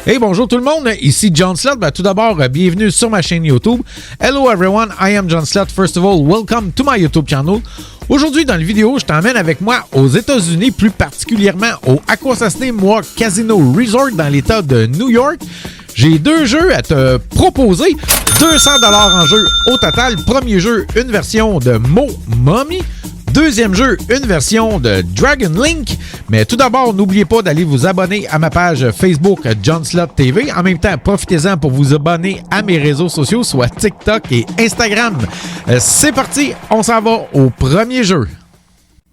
Hey, bonjour tout le monde, ici John Slott. Tout d'abord, bienvenue sur ma chaîne YouTube. Hello everyone, I am John Slott. First of all, welcome to my YouTube channel. Aujourd'hui, dans la vidéo, je t'emmène avec moi aux États-Unis, plus particulièrement au Akwesasne Casino Resort dans l'État de New York. J'ai deux jeux à te proposer, 200$ en jeu au total. Premier jeu, une version de Mo Mummy. Deuxième jeu, une version de Dragon Link. Mais tout d'abord, n'oubliez pas d'aller vous abonner à ma page Facebook John Slott TV. En même temps, profitez-en pour vous abonner à mes réseaux sociaux, soit TikTok et Instagram. C'est parti, on s'en va au premier jeu.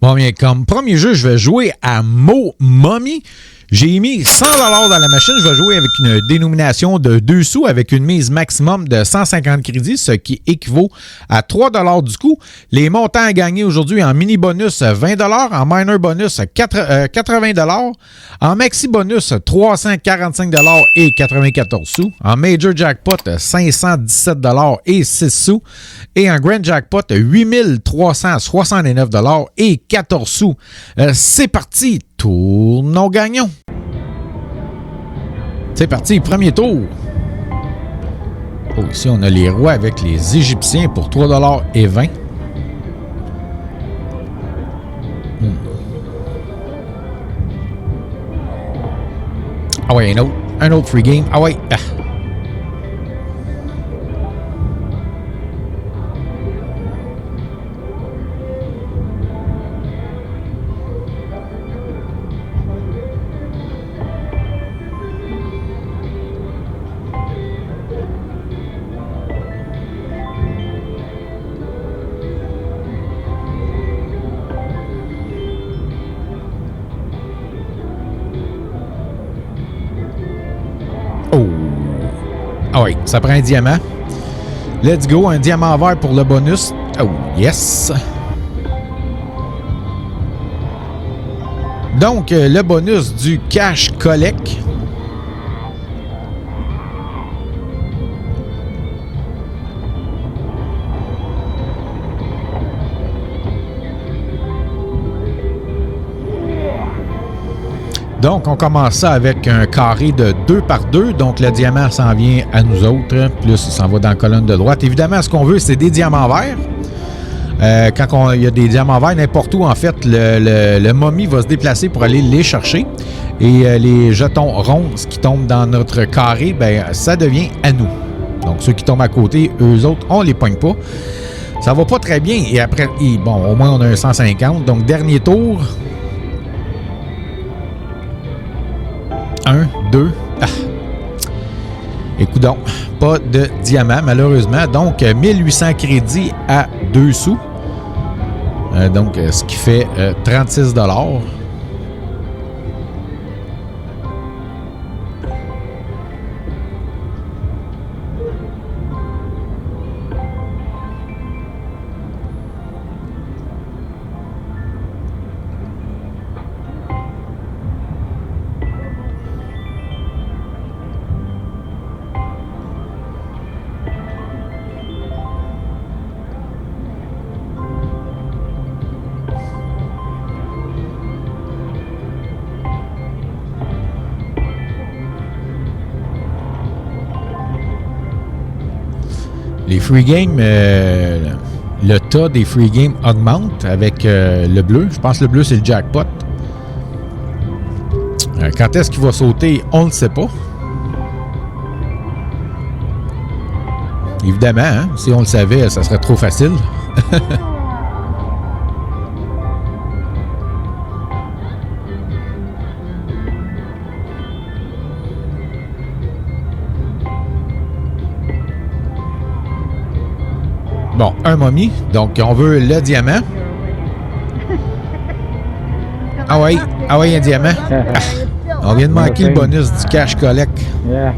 Bon, bien, comme premier jeu, je vais jouer à Mo Mummy. J'ai mis 100$ dans la machine. Je vais jouer avec une dénomination de 2 sous avec une mise maximum de 150 crédits, ce qui équivaut à 3$ du coup. Les montants à gagner aujourd'hui en mini bonus 20$, en minor bonus 80$, en maxi bonus 345$ et 94 sous, en major jackpot 517$ et 6 sous, et en grand jackpot 8369$ et 14 sous. C'est parti! Tournons gagnons. C'est parti, premier tour. Oh, ici, on a les rois avec les Égyptiens pour 3$ et 20. Ah ouais, un autre free game. Ah ouais. Ah. Oh! Ah oui, ça prend un diamant. Let's go, un diamant vert pour le bonus. Oh, yes! Donc, le bonus du cash collect. Donc, on commence ça avec un carré de 2 par 2. Donc, le diamant s'en vient à nous autres. Plus, il s'en va dans la colonne de droite. Évidemment, ce qu'on veut, c'est des diamants verts. Quand il y a des diamants verts, n'importe où, en fait, le momie va se déplacer pour aller les chercher. Et les jetons ronds qui tombent dans notre carré, ben, ça devient à nous. Donc, ceux qui tombent à côté, eux autres, on les pogne pas. Ça va pas très bien. Et après, bon, au moins, on a un 150. Donc, dernier tour. 1, 2, écoute donc, pas de diamant malheureusement. Donc, 1800 crédits à 2 sous. Donc, ce qui fait 36$. Les free games, le tas des free games augmente avec le bleu. Je pense que le bleu, c'est le jackpot. Quand est-ce qu'il va sauter, on ne le sait pas. Évidemment, hein, si on le savait, ça serait trop facile. Bon, un momie. Donc, on veut le diamant. Ah oui, un diamant. Ah, on vient de manquer le bonus du cash collect. Yeah.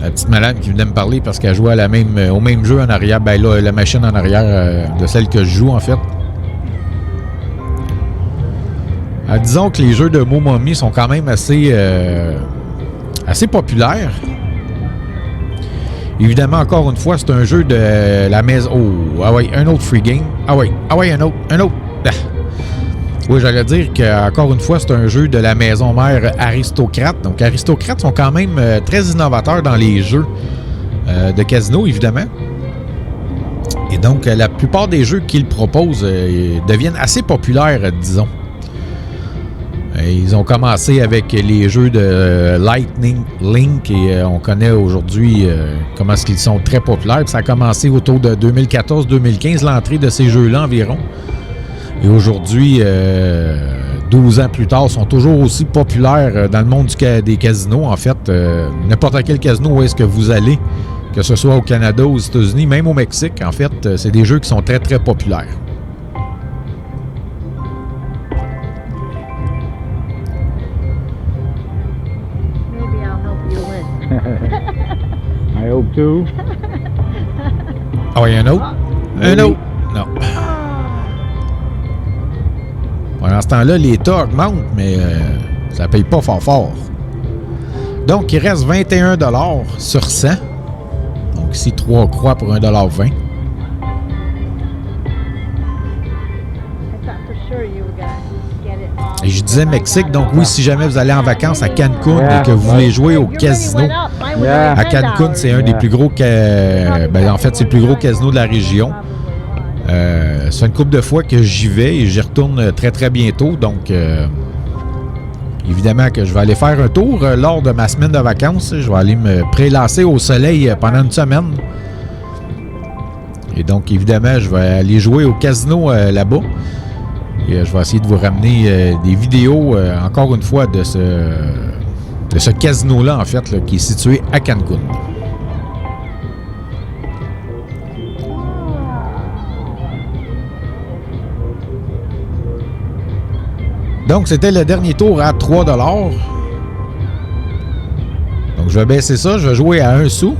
La petite malade qui venait me parler parce qu'elle jouait à au même jeu en arrière. Ben là, la machine en arrière de celle que je joue, en fait. Disons que les jeux de Mo Mummy sont quand même assez populaires. Évidemment, encore une fois, c'est un jeu de la maison. Oh, ah ouais, un autre free game. Ah ouais, un autre. Ah. Oui, j'allais dire qu'encore une fois, c'est un jeu de la maison mère Aristocrate. Donc, Aristocrate sont quand même très innovateurs dans les jeux de casino, évidemment. Et donc, la plupart des jeux qu'ils proposent deviennent assez populaires, disons. Ils ont commencé avec les jeux de Lightning Link et on connaît aujourd'hui comment est-ce qu'ils sont très populaires. Puis ça a commencé autour de 2014-2015, l'entrée de ces jeux-là environ. Et aujourd'hui, 12 ans plus tard, ils sont toujours aussi populaires dans le monde des casinos. En fait, n'importe quel casino où est-ce que vous allez, que ce soit au Canada, aux États-Unis, même au Mexique, en fait, c'est des jeux qui sont très, très populaires. I hope to. Ah oui, un autre? Un autre? Non. Pendant ce temps-là, les tas augmentent, mais ça ne paye pas fort. Donc, il reste 21 $ sur 100. Donc, ici, 3 croix pour 1,20 $. Et je disais Mexique, donc oui, si jamais vous allez en vacances à Cancun et que vous voulez jouer au casino, à Cancun, c'est un des plus gros... en fait, c'est le plus gros casino de la région. C'est une couple de fois que j'y vais et j'y retourne très, très bientôt. Donc, évidemment que je vais aller faire un tour lors de ma semaine de vacances. Je vais aller me prélasser au soleil pendant une semaine. Et donc, évidemment, je vais aller jouer au casino là-bas. Et je vais essayer de vous ramener des vidéos, encore une fois, de ce casino-là, en fait, là, qui est situé à Cancun. Donc, c'était le dernier tour à 3 $. Donc, je vais baisser ça. Je vais jouer à 1 sou.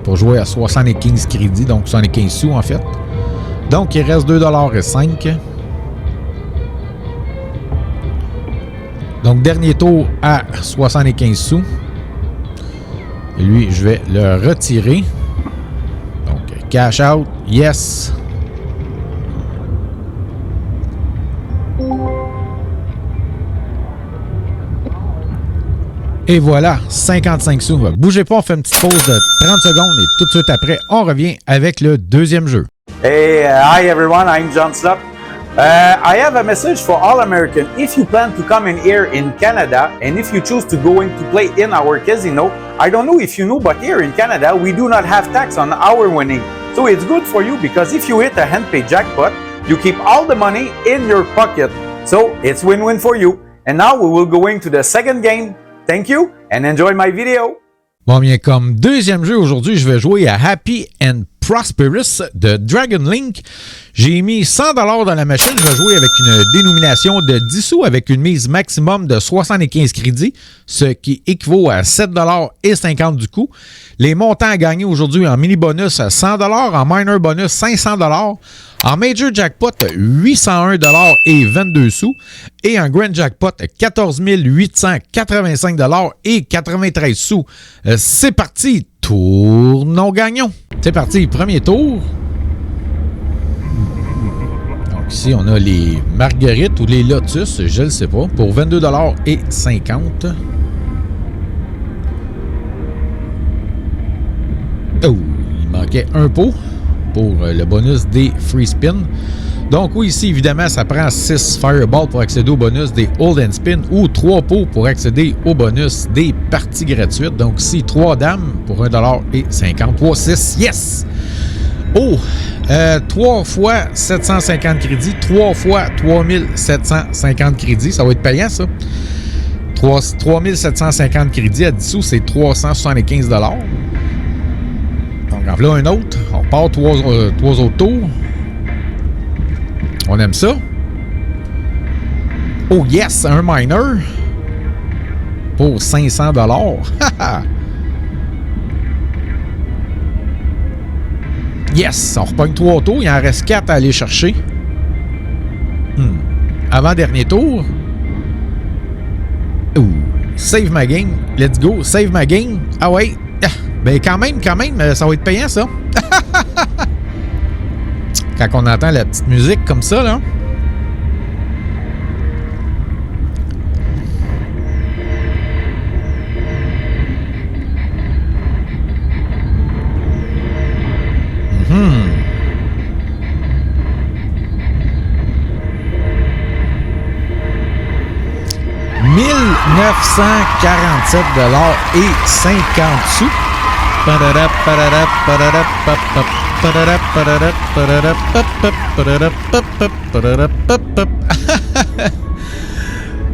Pour jouer à 75 crédits, donc 75 sous en fait. Donc, il reste 2,05 $. Donc, dernier tour à 75 sous. Et lui, je vais le retirer. Donc, cash out, yes. Et voilà, 55 sous. Bougez pas, on fait une petite pause de 30 secondes et tout de suite après, on revient avec le deuxième jeu. Hey, hi everyone, I'm John Slop. I have a message for all Americans. If you plan to come in here in Canada and if you choose to go in to play in our casino, I don't know if you know, but here in Canada, we do not have tax on our winning. So it's good for you because if you hit a hand-paid jackpot, you keep all the money in your pocket. So it's win-win for you. And now we will go into the second game. Thank you and enjoy my video. Bon, bien, comme deuxième jeu aujourd'hui, je vais jouer à Happy and Prosperous de Dragon Link. J'ai mis 100 $ dans la machine. Je vais jouer avec une dénomination de 10 sous avec une mise maximum de 75 crédits, ce qui équivaut à 7,50 $ du coup. Les montants à gagner aujourd'hui en mini bonus 100 $, en minor bonus 500 $, en major jackpot 801 $ et 22 sous et en grand jackpot 14 885 $ et 93 sous. C'est parti, tournons gagnons. C'est parti, premier tour. Donc ici, on a les marguerites ou les lotus, je ne le sais pas, pour 22 $ et 50. Oh, il manquait un pot pour le bonus des free spin. Donc oui, ici, évidemment, ça prend 6 fireballs pour accéder au bonus des hold and spin ou 3 pots pour accéder au bonus des parties gratuites. Donc ici, 3 dames pour 1 $ et 50. 3, 6, yes! Oh! 3 fois 750 crédits, 3 fois 3750 crédits. Ça va être payant, ça. 3750 crédits à 10 sous, c'est 375 $. Donc, en voilà un autre. On part 3 autres tours. On aime ça. Oh yes, un minor. Pour 500 $. Yes, on repogne 3 tours. Il en reste 4 à aller chercher. Avant-dernier tour. Ouh, Save ma game. Let's go. Save ma game. Ah ouais. Ben quand même, ça va être payant, ça. Quand on entend la petite musique comme ça, là. Mm-hmm. 1947,50 $.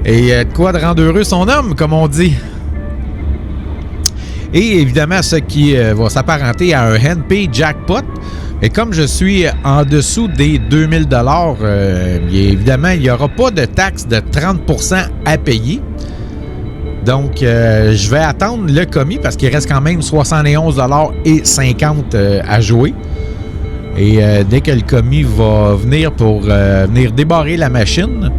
Et de quoi de rendre heureux son homme, comme on dit. Et évidemment, ce qui va s'apparenter à un NP Jackpot. Et comme je suis en dessous des 2000 $, évidemment, il n'y aura pas de taxe de 30% à payer. Donc, je vais attendre le commis parce qu'il reste quand même 71,50 $ à jouer. Et dès que le commis va venir pour venir débarrer la machine,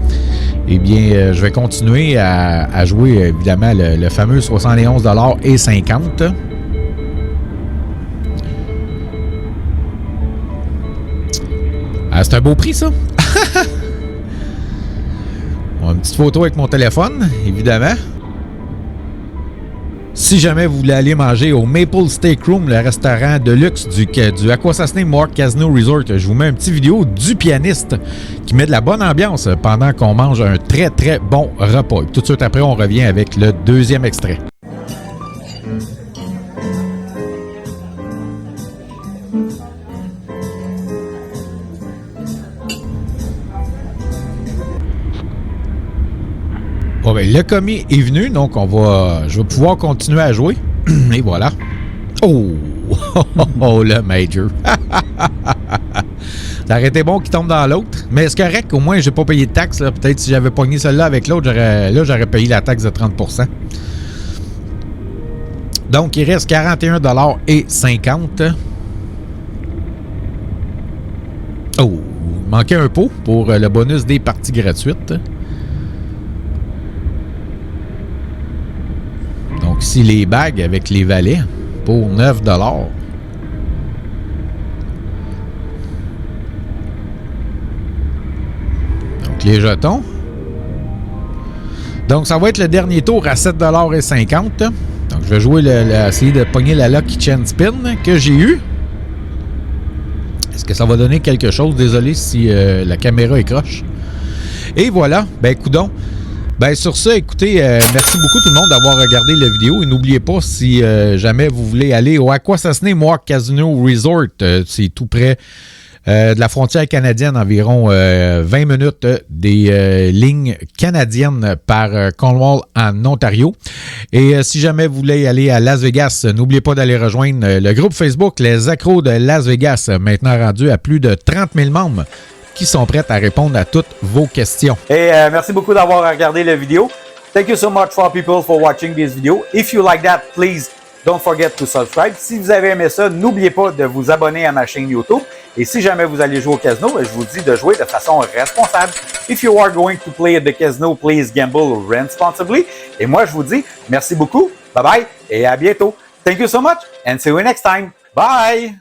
eh bien, je vais continuer à jouer, évidemment, le fameux 71,50 $. Ah, c'est un beau prix, ça. Bon, une petite photo avec mon téléphone, évidemment. Si jamais vous voulez aller manger au Maple Steak Room, le restaurant de luxe du Akwesasne Mohawk Casino Resort, je vous mets une petite vidéo du pianiste qui met de la bonne ambiance pendant qu'on mange un très, très bon repas. Et tout de suite après, on revient avec le deuxième extrait. Bon, ben, le commis est venu, donc je vais pouvoir continuer à jouer. Et voilà. Oh! Oh, le Major. Ça aurait été bon qu'il tombe dans l'autre. Mais c'est correct, au moins, j'ai pas payé de taxe. Là. Peut-être si j'avais pogné celle-là avec l'autre, j'aurais payé la taxe de 30%. Donc, il reste 41,50 $. Oh! Il manquait un pot pour le bonus des parties gratuites. Donc, ici, les bagues avec les valets pour 9 $. Donc, les jetons. Donc, ça va être le dernier tour à 7,50 $. Donc, je vais jouer essayer de pogner la Lucky Chain Spin que j'ai eue. Est-ce que ça va donner quelque chose? Désolé si la caméra est croche. Et voilà. Ben, coudonc. Ben sur ça, écoutez, merci beaucoup tout le monde d'avoir regardé la vidéo. Et n'oubliez pas, si jamais vous voulez aller au Akwesasne Mohawk Casino Resort, c'est tout près de la frontière canadienne, environ 20 minutes des lignes canadiennes par Cornwall en Ontario. Et si jamais vous voulez aller à Las Vegas, n'oubliez pas d'aller rejoindre le groupe Facebook Les Accros de Las Vegas, maintenant rendu à plus de 30 000 membres. Qui sont prêtes à répondre à toutes vos questions. Et merci beaucoup d'avoir regardé la vidéo. Thank you so much for people for watching this video. If you like that, please don't forget to subscribe. Si vous avez aimé ça, n'oubliez pas de vous abonner à ma chaîne YouTube. Et si jamais vous allez jouer au casino, je vous dis de jouer de façon responsable. If you are going to play at the casino, please gamble responsibly. Et moi, je vous dis merci beaucoup. Bye bye et à bientôt. Thank you so much and see you next time. Bye!